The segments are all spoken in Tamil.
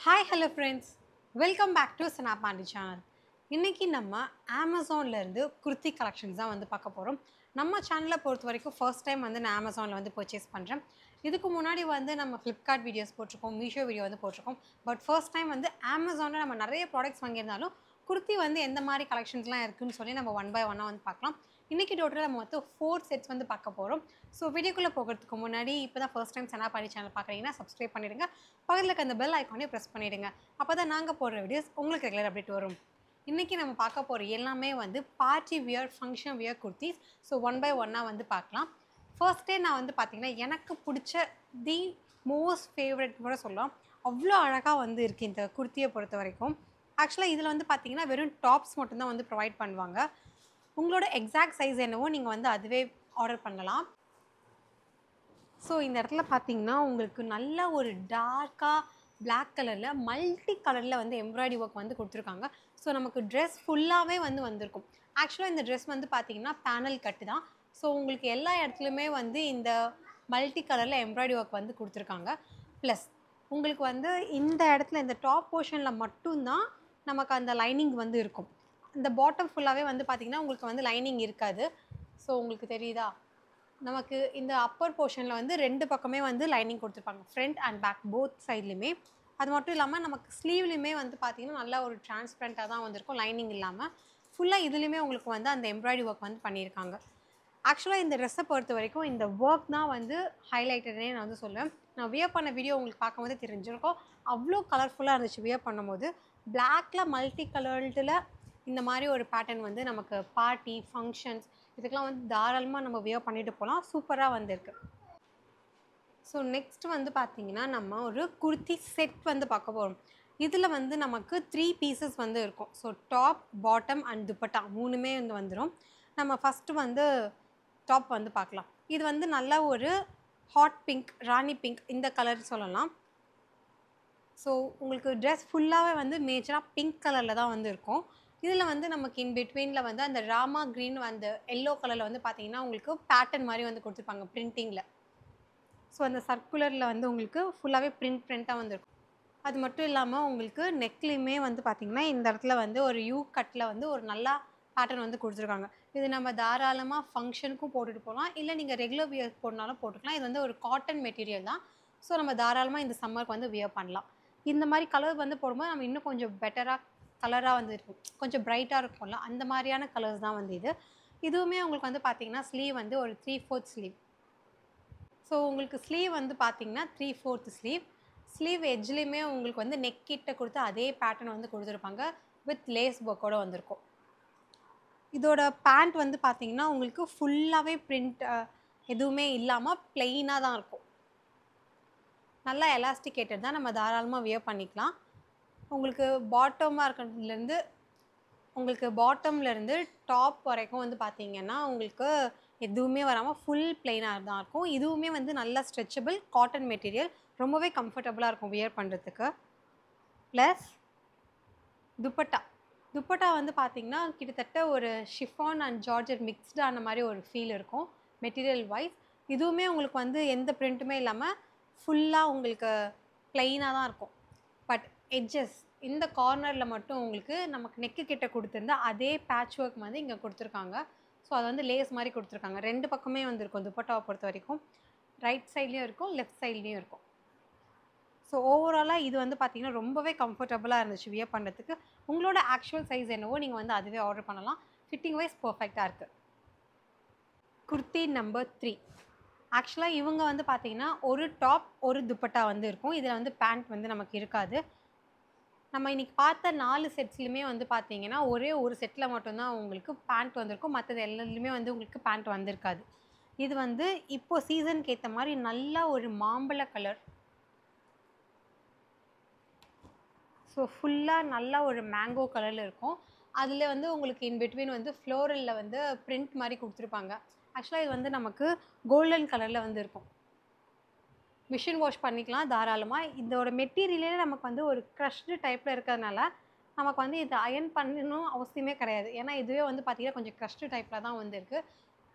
Hi hello friends, welcome back to Snappandi channel. இன்றைக்கி நம்ம அமேசான்லேருந்து குர்த்தி கலெக்ஷன்ஸ் தான் வந்து பார்க்க போகிறோம். நம்ம சேனலை பொறுத்த வரைக்கும் ஃபர்ஸ்ட் டைம் வந்து நான் அமேசானில் வந்து பர்ச்சேஸ் பண்ணுறேன். இதுக்கு முன்னாடி வந்து நம்ம ஃப்ளிப்கார்ட் வீடியோஸ் போட்டிருக்கோம், மீஷோ வீடியோ வந்து போட்டிருக்கோம். பட் ஃபர்ஸ்ட் டைம் வந்து அமேசானில் நம்ம நிறைய ப்ராடக்ட்ஸ் வாங்கியிருந்தாலும் குர்த்தி வந்து எந்த மாதிரி கலெக்ஷன்ஸ்லாம் இருக்குதுன்னு சொல்லி நம்ம ஒன் பை ஒன்னாக வந்து பார்க்கலாம். இன்றைக்கி டோட்டலாக நம்ம வந்து 4 செட்ஸ் வந்து பார்க்க போகிறோம். ஸோ வீடியோக்குள்ளே போகிறதுக்கு முன்னாடி இப்போ தான் ஃபர்ஸ்ட் டைம் ஸ்னாப்பாண்டி சேனல் பார்க்குறீங்கன்னா சப்ஸ்கிரைப் பண்ணிவிடுங்க. பக்கத்தில் இருக்க அந்த பெல் ஐக்கானே ப்ரெஸ் பண்ணிவிடுங்க. அப்போ தான் நாங்கள் போடுற வீடியோஸ் உங்களுக்கு ரெகுலர் அப்டேட் வரும். இன்றைக்கி நம்ம பார்க்க போகிற எல்லாமே வந்து party wear, function wear kurtis. So one by ஒன்னாக வந்து பார்க்கலாம். ஃபர்ஸ்ட்டே நான் வந்து பார்த்திங்கன்னா எனக்கு பிடிச்ச தி மோஸ்ட் ஃபேவரட் கூட சொல்லலாம். அவ்வளோ அழகாக வந்து இருக்குது இந்த குர்த்தியை பொறுத்த வரைக்கும். ஆக்சுவலாக இதில் வந்து பார்த்திங்கன்னா வெறும் டாப்ஸ் மட்டும்தான் வந்து ப்ரொவைட் பண்ணுவாங்க. உங்களோட எக்ஸாக்ட் சைஸ் என்னவோ நீங்கள் வந்து அதுவே ஆர்டர் பண்ணலாம். ஸோ இந்த இடத்துல பார்த்தீங்கன்னா உங்களுக்கு நல்ல ஒரு டார்க்காக பிளாக் கலரில் மல்டி கலரில் வந்து எம்ப்ராய்டரி ஒர்க் வந்து கொடுத்துருக்காங்க. ஸோ நமக்கு ட்ரெஸ் ஃபுல்லாகவே வந்து வந்திருக்கும். ஆக்சுவலாக இந்த ட்ரெஸ் வந்து பார்த்திங்கன்னா பேனல் கட்டு தான். ஸோ உங்களுக்கு எல்லா இடத்துலையுமே வந்து இந்த மல்டி கலரில் எம்ப்ராய்டரி ஒர்க் வந்து கொடுத்துருக்காங்க. ப்ளஸ் உங்களுக்கு வந்து இந்த இடத்துல இந்த டாப் போர்ஷனில் மட்டும்தான் நமக்கு அந்த லைனிங் வந்து இருக்கும். இந்த பாட்டம் ஃபுல்லாகவே வந்து பார்த்திங்கன்னா உங்களுக்கு வந்து லைனிங் இருக்காது. ஸோ உங்களுக்கு தெரியுதா, நமக்கு இந்த அப்பர் போர்ஷனில் வந்து 2 பக்கமே வந்து லைனிங் கொடுத்துருப்பாங்க, ஃப்ரண்ட் அண்ட் பேக் போத் சைட்லையுமே. அது மட்டும் இல்லாமல் நமக்கு ஸ்லீவ்லையுமே வந்து பார்த்திங்கன்னா நல்லா ஒரு டிரான்ஸ்பரண்ட்டாக தான் வந்திருக்கும், லைனிங் இல்லாமல். ஃபுல்லாக இதுலேயுமே உங்களுக்கு வந்து அந்த எம்ப்ராய்டரி ஒர்க் வந்து பண்ணியிருக்காங்க. ஆக்சுவலாக இந்த ட்ரெஸ்ஸை பொறுத்த வரைக்கும் இந்த ஒர்க் தான் வந்து ஹைலைட்டடே நான் வந்து சொல்லுவேன். நான் வியர் பண்ண வீடியோ உங்களுக்கு பார்க்கும்போது தெரிஞ்சிருக்கும், அவ்வளோ கலர்ஃபுல்லாக இருந்துச்சு வியர் பண்ணும்போது. பிளாக்கில் மல்டி கலர்டில் இந்த மாதிரி ஒரு பேட்டர்ன் வந்து நமக்கு பார்ட்டி ஃபங்க்ஷன்ஸ் இதுக்கெலாம் வந்து தாராளமாக நம்ம வியர் பண்ணிட்டு போகலாம். சூப்பராக வந்திருக்கு. ஸோ நெக்ஸ்ட் வந்து பார்த்திங்கன்னா நம்ம ஒரு குர்த்தி செட் வந்து பார்க்க போகிறோம். இதில் வந்து நமக்கு 3 பீசஸ் வந்து இருக்கும். So top, bottom and dupatta 3மே வந்து வந்துடும். நம்ம ஃபஸ்ட்டு வந்து டாப் வந்து பார்க்கலாம். இது வந்து நல்ல ஒரு ஹாட் பிங்க், ராணி பிங்க் இந்த கலர் சொல்லலாம். ஸோ உங்களுக்கு ட்ரெஸ் ஃபுல்லாகவே வந்து மேஜராக பிங்க் கலரில் தான் வந்து இருக்கும். இதில் வந்து நமக்கு இன் பிட்வீனில் வந்து அந்த ராமா க்ரீன் அந்த எல்லோ கலரில் வந்து பார்த்திங்கன்னா உங்களுக்கு பேட்டர்ன் மாதிரி வந்து கொடுத்துருப்பாங்க பிரிண்டிங்கில். ஸோ அந்த சர்க்குலரில் வந்து உங்களுக்கு ஃபுல்லாகவே பிரிண்ட்டாக வந்துருக்கும். அது மட்டும் இல்லாமல் உங்களுக்கு நெக்லேயுமே வந்து பார்த்திங்கன்னா இந்த இடத்துல வந்து ஒரு யூ கட்டில் வந்து ஒரு நல்லா பேட்டர்ன் வந்து கொடுத்துருக்காங்க. இது நம்ம தாராளமாக ஃபங்க்ஷனுக்கும் போட்டுட்டு போகலாம், இல்லை நீங்கள் ரெகுலர் வியர் போடனாலும் போட்டுக்கலாம். இது வந்து ஒரு காட்டன் மெட்டீரியல் தான். ஸோ நம்ம தாராளமாக இந்த சம்மருக்கு வந்து வியர் பண்ணலாம். இந்த மாதிரி கலர் வந்து போடும்போது நம்ம இன்னும் கொஞ்சம் பெட்டராக கலராக வந்து இருக்கும், கொஞ்சம் பிரைட்டாக இருக்கும்ல, அந்த மாதிரியான கலர்ஸ் தான் வந்து இது. இதுவுமே உங்களுக்கு வந்து பார்த்திங்கன்னா ஸ்லீவ் வந்து ஒரு 3/4 ஸ்லீவ். ஸோ உங்களுக்கு ஸ்லீவ் வந்து பார்த்திங்கன்னா 3/4 ஸ்லீவ். ஸ்லீவ் எட்ஜ்லேயுமே உங்களுக்கு வந்து நெக் கிட்ட கொடுத்து அதே பேட்டர்ன் வந்து கொடுத்துருப்பாங்க, வித் லேஸ் ஒர்க்கோடு வந்திருக்கும். இதோட பேண்ட் வந்து பார்த்திங்கன்னா உங்களுக்கு ஃபுல்லாகவே பிரிண்ட் எதுவுமே இல்லாமல் ப்ளெயினாக தான் இருக்கும். நல்லா எலாஸ்டிகேட்டட் தான், நம்ம தாராளமாக வியர் பண்ணிக்கலாம். உங்களுக்கு பாட்டம்லேருந்து டாப் வரைக்கும் வந்து பார்த்திங்கன்னா உங்களுக்கு எதுவுமே வராமல் ஃபுல் ப்ளெயினாக தான் இருக்கும். இதுவுமே வந்து நல்லா ஸ்ட்ரெச்சபிள் காட்டன் மெட்டீரியல், ரொம்பவே கம்ஃபர்டபுளாக இருக்கும் வியர் பண்ணுறதுக்கு. ப்ளஸ் துப்பட்டா வந்து பார்த்திங்கன்னா கிட்டத்தட்ட ஒரு ஷிஃபான் அண்ட் ஜார்ஜெட் மிக்ஸ்டான மாதிரி ஒரு ஃபீல் இருக்கும் மெட்டீரியல் வைஸ். இதுவுமே உங்களுக்கு வந்து எந்த பிரிண்ட்டுமே இல்லாமல் ஃபுல்லாக உங்களுக்கு ப்ளெயினாக தான் இருக்கும். பட் எட்ஜஸ் இந்த கார்னரில் மட்டும் உங்களுக்கு நமக்கு நெக்கு கிட்ட கொடுத்துருந்தா அதே பேட்ச் ஒர்க் வந்து இங்கே கொடுத்துருக்காங்க. ஸோ அது வந்து லேஸ் மாதிரி கொடுத்துருக்காங்க. 2 பக்கமே வந்து இருக்கும் துப்பட்டாவை பொறுத்த வரைக்கும். ரைட் சைட்லேயும் இருக்கும், லெஃப்ட் சைட்லேயும் இருக்கும். ஸோ ஓவராலாக இது வந்து பார்த்திங்கன்னா ரொம்பவே கம்ஃபர்டபுளாக இருந்துச்சு வியர் பண்ணுறதுக்கு. உங்களோட ஆக்சுவல் சைஸ் என்னவோ நீங்கள் வந்து அதுவே ஆர்டர் பண்ணலாம். ஃபிட்டிங் வைஸ் பர்ஃபெக்டாக இருக்குது. குர்த்தி நம்பர் 3. ஆக்சுவலாக இவங்க வந்து பார்த்திங்கன்னா ஒரு டாப் ஒரு துப்பட்டா வந்து இருக்கும். இதில் வந்து பேண்ட் வந்து நமக்கு இருக்காது. நம்ம இன்றைக்கி பார்த்த 4 செட்ஸ்லையுமே வந்து பார்த்திங்கன்னா ஒரே ஒரு செட்டில் மட்டும்தான் உங்களுக்கு பேண்ட் வந்திருக்கும், மற்றது எல்லாத்துலேயுமே வந்து உங்களுக்கு பேண்ட் வந்திருக்காது. இது வந்து இப்போது சீசனுக்கு ஏற்ற மாதிரி நல்ல ஒரு மாம்பழ கலர். ஸோ ஃபுல்லாக நல்லா ஒரு மேங்கோ கலரில் இருக்கும். அதில் வந்து உங்களுக்கு இன் பிட்வீன் வந்து ஃப்ளோரலில் வந்து பிரிண்ட் மாதிரி கொடுத்துருப்பாங்க. ஆக்சுவலாக இது வந்து நமக்கு கோல்டன் கலரில் வந்து இருக்கும். மிஷின் வாஷ் பண்ணிக்கலாம் தாராளமாக. இதோட மெட்டீரியலே நமக்கு வந்து ஒரு க்ரஷ்டு டைப்பில் இருக்கிறதுனால நமக்கு வந்து இது அயர்ன் பண்ணணும் அவசியமே கிடையாது. ஏன்னா இதுவே வந்து பார்த்திங்கன்னா கொஞ்சம் க்ரஷ்டு டைப்பில் தான் வந்து இருக்குது.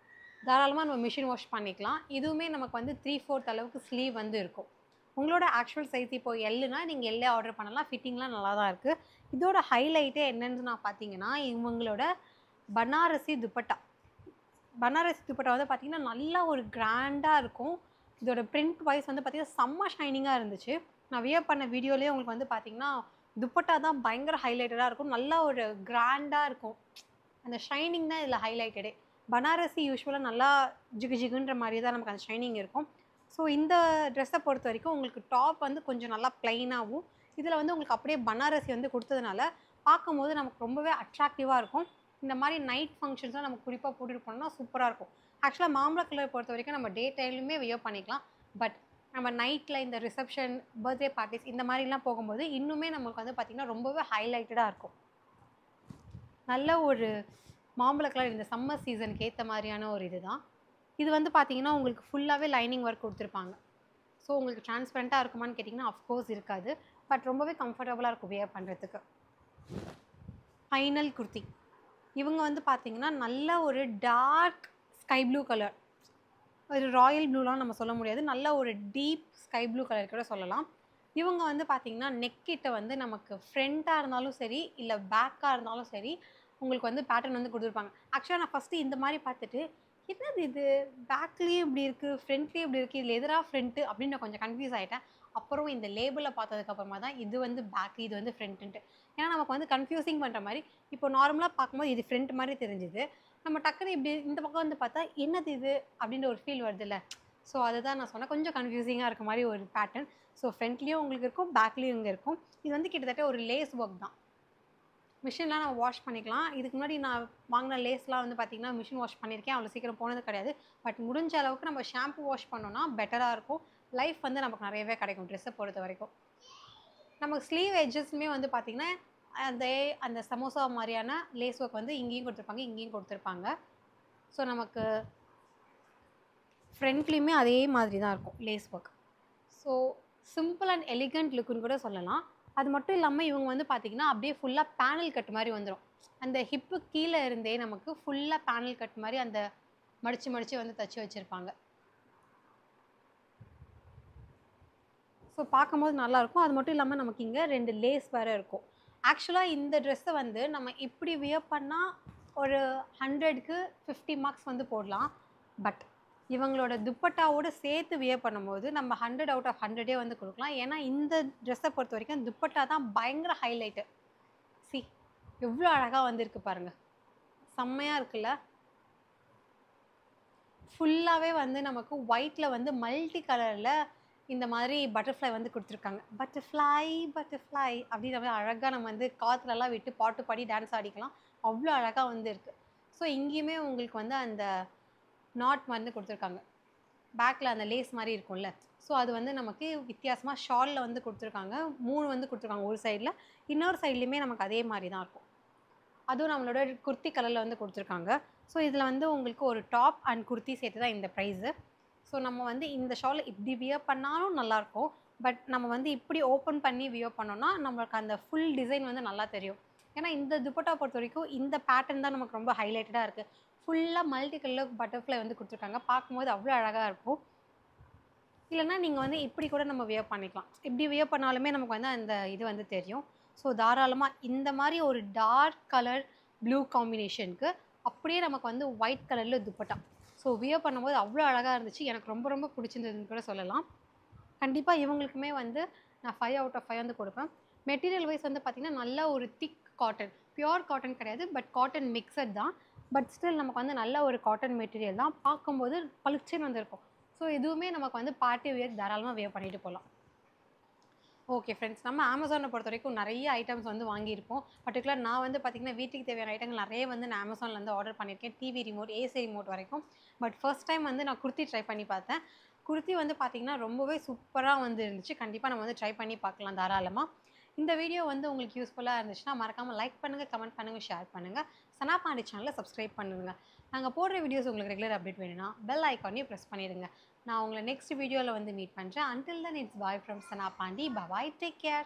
தாராளமாக நம்ம மிஷின் வாஷ் பண்ணிக்கலாம். இதுவுமே நமக்கு வந்து 3/4 அளவுக்கு ஸ்லீவ் வந்து இருக்கும். உங்களோட ஆக்சுவல் சைஸ் இப்போ எல்லுனா நீங்கள் எல்லே ஆர்டர் பண்ணலாம். ஃபிட்டிங்லாம் நல்லா தான் இருக்குது. இதோட ஹைலைட்டே என்னன்னு நான் பார்த்தீங்கன்னா, இவங்களோட பனாரசி துப்பட்டா. பனாரசி துப்பட்டா வந்து பார்த்தீங்கன்னா, நல்லா ஒரு கிராண்டாக இருக்கும். இதோட பிரிண்ட் வைஸ் வந்து பார்த்தீங்கன்னா, செம்ம ஷைனிங்காக இருந்துச்சு. நான் வியர் பண்ண வீடியோலேயே உங்களுக்கு வந்து பார்த்தீங்கன்னா, துப்பட்டா தான் பயங்கர ஹைலைட்டடாக இருக்கும். நல்லா ஒரு கிராண்டாக இருக்கும். அந்த ஷைனிங் தான் இதில் ஹைலைட்டடே. பனாரசி யூசுவலாக நல்லா ஜிகு ஜிகுன்ற மாதிரி தான் நமக்கு அந்த ஷைனிங் இருக்கும். ஸோ இந்த ட்ரெஸ்ஸை பொறுத்த வரைக்கும் உங்களுக்கு டாப் வந்து கொஞ்சம் நல்லா ப்ளைனாகவும், இதில் வந்து உங்களுக்கு அப்படியே பனாரசி வந்து கொடுத்ததுனால பார்க்கும்போது நமக்கு ரொம்பவே அட்ராக்டிவாக இருக்கும். இந்த மாதிரி நைட் ஃபங்க்ஷன்ஸ்லாம் நம்ம குறிப்பாக போட்டுட்டு போனோம்னா சூப்பராக இருக்கும். ஆக்சுவலாக மாம்பழ கலர் பொறுத்த வரைக்கும் நம்ம டே டைம்லையுமே வியர் பண்ணிக்கலாம். பட் நம்ம நைட்டில் இந்த ரிசப்ஷன், பர்த்டே பார்ட்டிஸ் இந்த மாதிரிலாம் போகும்போது இன்னுமே நமக்கு வந்து பார்த்திங்கன்னா ரொம்பவே ஹைலைட்டடாக இருக்கும். நல்ல ஒரு மாம்பழ கலர் இந்த சம்மர் சீசனுக்கு ஏற்ற மாதிரியான ஒரு இது தான். இது வந்து பார்த்தீங்கன்னா உங்களுக்கு ஃபுல்லாகவே லைனிங் ஒர்க் கொடுத்துருப்பாங்க. ஸோ உங்களுக்கு டிரான்ஸ்பரண்ட்டாக இருக்குமான்னு கேட்டிங்கன்னா அஃப்கோர்ஸ் இருக்காது. பட் ரொம்பவே கம்ஃபர்டபுளாக இருக்கும் வியர் பண்ணுறதுக்கு. ஃபைனல் குர்த்தி. இவங்க வந்து பார்த்தீங்கன்னா நல்ல ஒரு டார்க் ஸ்கை ப்ளூ கலர். ஒரு ராயல் ப்ளூலாம் நம்ம சொல்ல முடியாது. நல்ல ஒரு டீப் ஸ்கை ப்ளூ கலர் கூட சொல்லலாம். இவங்க வந்து பார்த்தீங்கன்னா நெக் கிட்ட வந்து நமக்கு ஃப்ரண்ட்டாக இருந்தாலும் சரி, இல்லை பேக்காக இருந்தாலும் சரி, உங்களுக்கு வந்து பேட்டர்ன் வந்து கொடுத்துருப்பாங்க. ஆக்சுவலாக நான் ஃபஸ்ட்டு இந்த மாதிரி பார்த்துட்டு, என்னது இது பேக்லேயும் இப்படி இருக்குது, ஃப்ரண்ட்லேயும் இப்படி இருக்குது, இதில் எதிராக ஃப்ரண்ட்டு அப்படின்னு நான் கொஞ்சம் கன்ஃபியூஸ் ஆகிட்டேன். அப்புறம் இந்த லேபிளை பார்த்ததுக்கப்புறமா தான் இது வந்து பேக், இது வந்து ஃப்ரண்ட்டுன்ட்டு. ஏன்னா நமக்கு வந்து கன்ஃபியூசிங் பண்ணுற மாதிரி, இப்போ நார்மலாக பார்க்கும்போது இது ஃப்ரண்ட் மாதிரி தெரிஞ்சுது. நம்ம டக்குன்னு இப்படி இந்த பக்கம் வந்து பார்த்தா என்னது இது அப்படின்ற ஒரு ஃபீல் வருதுல்ல. ஸோ அதுதான் நான் சொன்னேன், கொஞ்சம் கன்ஃபியூசிங்காக இருக்க மாதிரி ஒரு பேட்டர்ன். ஸோ ஃப்ரண்ட்லேயும் உங்களுக்கு இருக்கும், பேக்லேயும் இங்கே இருக்கும். இது வந்து கிட்டத்தட்ட ஒரு லேஸ் ஒர்க் தான். மிஷின்லாம் நம்ம வாஷ் பண்ணிக்கலாம். இதுக்கு முன்னாடி நான் வாங்கின லேஸ்லாம் வந்து பார்த்திங்கன்னா மிஷின் வாஷ் பண்ணியிருக்கேன். அவ்வளோ சீக்கிரம் போனது கிடையாது. பட் முடிஞ்ச அளவுக்கு நம்ம ஷாம்பு வாஷ் பண்ணோன்னா பெட்டராக இருக்கும். லைஃப் வந்து நமக்கு நிறையவே கிடைக்கும் ட்ரெஸ்ஸை பொறுத்த வரைக்கும். நமக்கு ஸ்லீவ் எட்ஜஸ்மே வந்து பார்த்திங்கன்னா அந்த சமோசா மாதிரியான லேஸ் ஒர்க் வந்து இங்கேயும் கொடுத்துருப்பாங்க, இங்கேயும் கொடுத்துருப்பாங்க. ஸோ நமக்கு ஃப்ரண்ட்லேயுமே அதே மாதிரி தான் இருக்கும் lace work. So simple and elegant லுக்குன்னு கூட சொல்லலாம். அது மட்டும் இல்லாமல் இவங்க வந்து பார்த்திங்கன்னா அப்படியே ஃபுல்லாக பேனல் கட் மாதிரி வந்துடும். அந்த ஹிப்பு கீழே இருந்தே நமக்கு ஃபுல்லாக பேனல் கட் மாதிரி அந்த மடித்து மடித்து வந்து தச்சு வச்சுருப்பாங்க. ஸோ பார்க்கும்போது நல்லாயிருக்கும். அது மட்டும் இல்லாமல் நமக்கு இங்கே 2 லேஸ் வேறு இருக்கும். ஆக்சுவலாக இந்த ட்ரெஸ்ஸை வந்து நம்ம இப்படி வியர் பண்ணால் ஒரு 100க்கு 50 மார்க்ஸ் வந்து போடலாம். பட் இவங்களோட துப்பட்டாவோடு சேர்த்து வியர் பண்ணும்போது நம்ம 100 அவுட் ஆஃப் 100 வந்து கொடுக்கலாம். ஏன்னா இந்த ட்ரெஸ்ஸை பொறுத்த வரைக்கும் துப்பட்டா தான் பயங்கர ஹைலைட்டு. சி எவ்வளோ அழகாக வந்திருக்கு பாருங்கள், செம்மையாக இருக்குல்ல. ஃபுல்லாகவே வந்து நமக்கு ஒயிட்டில் வந்து மல்டி கலரில் இந்த மாதிரி பட்டர்ஃப்ளை வந்து கொடுத்துருக்காங்க. பட்டர்ஃப்ளை அப்படின்ற மாதிரி அழகாக நம்ம வந்து காற்றுலலாம் விட்டு பாட்டு பாடி டான்ஸ் ஆடிக்கலாம். அவ்வளோ அழகாக வந்து இருக்குது. ஸோ இங்கேயுமே உங்களுக்கு வந்து அந்த நாட் வந்து கொடுத்துருக்காங்க. பேக்கில் அந்த லேஸ் மாதிரி இருக்கும்ல, ஸோ அது வந்து நமக்கு வித்தியாசமாக ஷாலில் வந்து கொடுத்துருக்காங்க. 3 வந்து கொடுத்துருக்காங்க ஒரு சைடில், இன்னொரு சைட்லேயுமே நமக்கு அதே மாதிரி தான் இருக்கும். அதுவும் நம்மளோட குர்த்தி கலரில் வந்து கொடுத்துருக்காங்க. ஸோ இதில் வந்து உங்களுக்கு ஒரு டாப் அண்ட் குர்த்தி சேர்த்து தான் இந்த ப்ரைஸு. ஸோ நம்ம வந்து இந்த ஷாலை இப்படி வியர் பண்ணாலும் நல்லாயிருக்கும். பட் நம்ம வந்து இப்படி ஓப்பன் பண்ணி வியர் பண்ணோன்னா நம்மளுக்கு அந்த ஃபுல் டிசைன் வந்து நல்லா தெரியும். ஏன்னா இந்த துப்பட்டா பொறுத்த வரைக்கும் இந்த பேட்டர்ன் தான் நமக்கு ரொம்ப ஹைலைட்டடாக இருக்குது. ஃபுல்லாக மல்டி கலர் பட்டர்ஃப்ளை வந்து கொடுத்துருக்காங்க. பார்க்கும்போது அவ்வளோ அழகாக இருக்கும். இல்லைனா நீங்கள் வந்து இப்படி கூட நம்ம வியர் பண்ணிக்கலாம். இப்படி வியர் பண்ணாலுமே நமக்கு வந்து அந்த இது வந்து தெரியும். ஸோ தாராளமாக இந்த மாதிரி ஒரு டார்க் கலர் ப்ளூ காம்பினேஷனுக்கு அப்படியே நமக்கு வந்து ஒயிட் கலரில் துப்பட்டா. ஸோ வியர் பண்ணும்போது அவ்வளோ அழகாக இருந்துச்சு. எனக்கு ரொம்ப ரொம்ப பிடிச்சிருந்ததுன்னு கூட சொல்லலாம். கண்டிப்பாக இவங்களுக்குமே வந்து நான் 5 அவுட் ஆஃப் 5 வந்து கொடுப்பேன். மெட்டீரியல் வைஸ் வந்து பார்த்திங்கன்னா நல்ல ஒரு திக் காட்டன், பியோர் காட்டன் கிடையாது, பட் காட்டன் மிக்சட் தான். பட் ஸ்டில் நமக்கு வந்து நல்ல ஒரு காட்டன் மெட்டீரியல் தான். பார்க்கும்போது பளிச்சுன்னு வந்திருக்கும். ஸோ இதுவுமே நமக்கு வந்து பார்ட்டி வியர் தாராளமாக வியர் பண்ணிட்டு போகலாம். ஓகே ஃப்ரெண்ட்ஸ், நம்ம அமேசானை பொறுத்த வரைக்கும் நிறைய ஐட்டம்ஸ் வந்து வாங்கியிருப்போம். பர்டிகுலர் நான் வந்து பார்த்திங்கன்னா வீட்டுக்கு தேவையான ஐட்டங்கள் நிறைய வந்து நான் அமேசானில் ஆர்டர் பண்ணியிருக்கேன். டிவி ரிமோட், ஏசி ரிமோட் வரைக்கும். பட் ஃபர்ஸ்ட் டைம் வந்து நான் குர்த்தி ட்ரை பண்ணி பார்த்தேன். குர்த்தி வந்து பார்த்திங்கன்னா ரொம்பவே சூப்பராக வந்து இருந்துச்சு. கண்டிப்பாக நம்ம வந்து ட்ரை பண்ணி பார்க்கலாம் தாராளமாக. இந்த வீடியோ வந்து உங்களுக்கு யூஸ்ஃபுல்லாக இருந்துச்சுன்னா மறக்காமல் லைக் பண்ணுங்கள், கமெண்ட் பண்ணுங்கள், ஷேர் பண்ணுங்கள். சனா பாண்டி சேனலை சப்ஸ்கிரைப் பண்ணுங்கள். நாங்கள் போடுற வீடியோஸ் உங்களுக்கு ரெகுலர் அப்டேட் வேணும்னா பெல் ஐக்கானையும் ப்ரெஸ் பண்ணிடுங்க. நான் உங்களை நெக்ஸ்ட் வீடியோவில் வந்து மீட் பண்ணுறேன். Until then, it's bye from Sana Pandi. Bye bye. Take care.